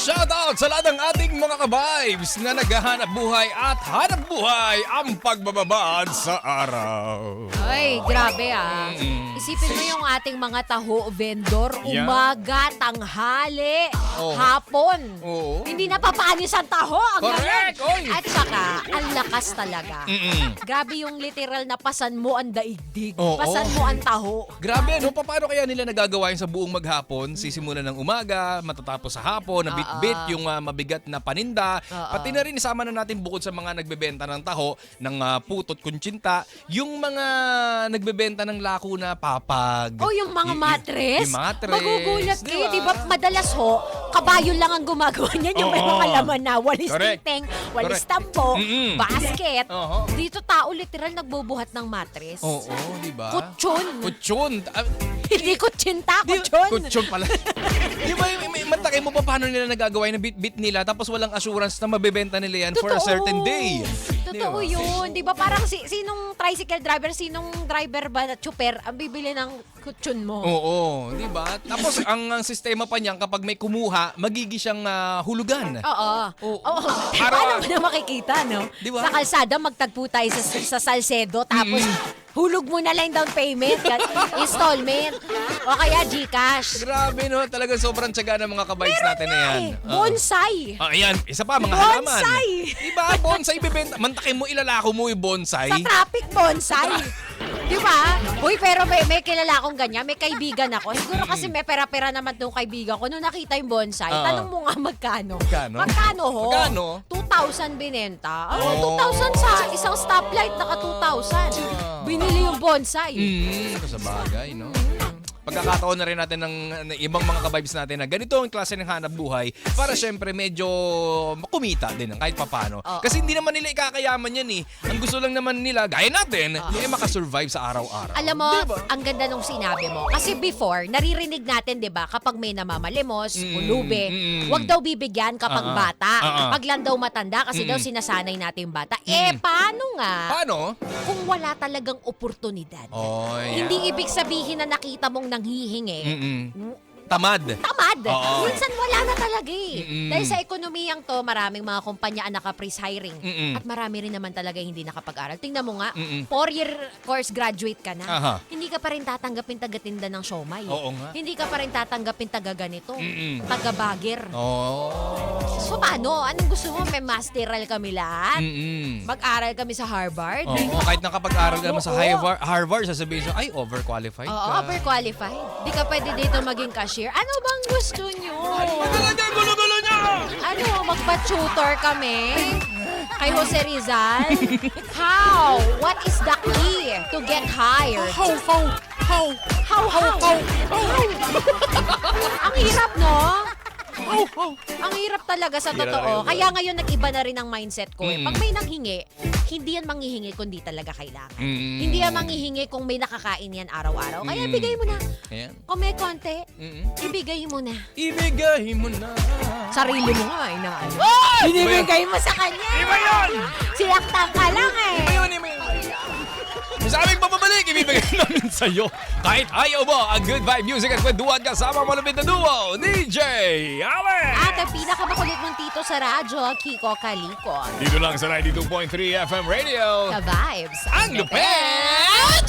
Shoutout sa lahat ng ating mga ka-vibes na naghahanap buhay at hanap buhay ang pagbababad sa araw. Ay, grabe ah. Isipin mo yung ating mga taho vendor, Yeah. umaga, tanghali, Oo. hapon. Oo. Hindi napapanis ang taho. Ang Correct, galing. oy. At saka, ang lakas talaga. Mm-mm. Grabe yung literal na pasan mo ang daigdig. Oo. Pasan mo ang taho. Grabe, no? Paano kaya nila nagagawa yun sa buong maghapon? Sisimulan ng umaga, matatapos sa hapon, na bit-bit yung mabigat na paninda. Pati na rin isama na natin bukod sa mga nagbebenta ng taho, ng putot kuntsinta, yung mga nagbebenta ng lako na papag. Oh, yung mga matres. Yung matres. Magugulat Di kayo, ba? di ba? Madalas ho, kabayo lang ang gumagawa niyan. Yung may Oo. mga laman na walis Correct. tingting, walis Correct. tampo, Mm-mm. basket. Oo. Dito tao literal nagbubuhat ng matres. Oo, di ba? Kutsyon. Kutsyon. Hindi kutsinta, kutsyon. Kutsyon pala. Di ba, may mantakay mo pa paano nila nagagawa yung bit-bit nila tapos walang assurance na mabebenta nila yan for a certain day. Totoo Di ba? yun. Di ba parang sinong tricycle driver, sinong driver ba na chuper ang bibili ng kutsyon mo? Oo, di ba? Tapos ang sistema pa niyan kapag may kumuha, magiging siyang hulugan. Oo. Oo. Oo. Para- Paano mo na makikita, no? Di ba? Sa kalsada, magtagpo tayo sa Salcedo, tapos hulog mo na lang down payment, installment, o kaya GCash. Grabe no, talagang sobrang tiyaga ng mga kabayis natin na yan. Bonsai. Ayan, isa pa, mga halaman. Bonsai! Diba, bonsai bibenta. Mantakin mo, ilalako mo yung bonsai. Sa traffic, bonsai. Di ba? Uy, pero may kilala akong ganyan. May kaibigan ako. Siguro kasi may pera-pera naman tong kaibigan ko. Nung nakita yung bonsai, tanong mo nga magkano. Magkano? Magkano ho? Magkano? 2,000 binenta. Oh. 2,000 sa isang stoplight, naka 2,000. Binili yung bonsai. Sa bagay, no? Pagkakataon na rin natin ng ibang mga kabibes natin na ganito ang klase ng hanap buhay para syempre medyo makumita din kahit papano. Kasi hindi naman nila ikakayaman yan eh. Ang gusto lang naman nila, gaya natin, makasurvive sa araw-araw. Alam mo, Diba? ang ganda nung sinabi mo. Kasi before, naririnig natin, di ba, kapag may namamalimos, ulube, wag daw bibigyan kapag bata. Pag lang daw matanda, kasi daw sinasanay natin yung bata. Paano nga Paano? kung wala talagang oportunidad? Oh, yeah. Hindi ibig sabihin na nakita mong nanghihingi. Tamad. Tamad. Oo. Minsan wala na talaga eh. Dahil sa ekonomiyang to, maraming mga kumpanya ang naka-freeze hiring. At marami rin naman talaga hindi nakapag-aral. Tingnan mo nga, 4-year course graduate ka na. Aha. Hindi ka pa rin tatanggapin taga-tinda ng siomay. Oo nga. Hindi ka pa rin tatanggapin taga-ganito. Taga-bagger. Oh. So paano? Anong gusto mo? May masteral kami lahat? Mag-aral kami sa Harvard? Oo, kahit nakapag-aral ka naman sa Oo. Harvard, sasabihin siya, ay, overqualified Oo, ka. overqualified. Di ka pwede dito maging cashier. Ano bang gusto nyo? Talaga, gulo-gulo niya! Ano, magpa-tutor kami? Kay Jose Rizal? How? What is the key to get hired? How? Ang hirap, no? Ang hirap talaga sa totoo. Kaya ngayon nag-iba na rin ang mindset ko. Pag may nanghingi, hindi yan manghihingi kung di talaga kailangan. Hindi yan manghihingi kung may nakakain yan araw-araw. Kaya bigay mo na. Ayan. Kung may konti, ibigay mo na. Ibigay mo na. Sarili mo nga, inaano. Ay! Binibigay mo sa kanya. Iba yun! Sinaktan ka lang eh. Iba yun! Sa aming papabalik, ibibigay namin sa'yo. Kahit ayaw mo, ang good vibe music at kwentuhan kasama malapit na duo, DJ Alex! At ang pinakamakulit mong tito sa radyo, Kiko Kaliko. Dito lang sa 92.3 FM Radio. Ka-vibes. Ang lupet!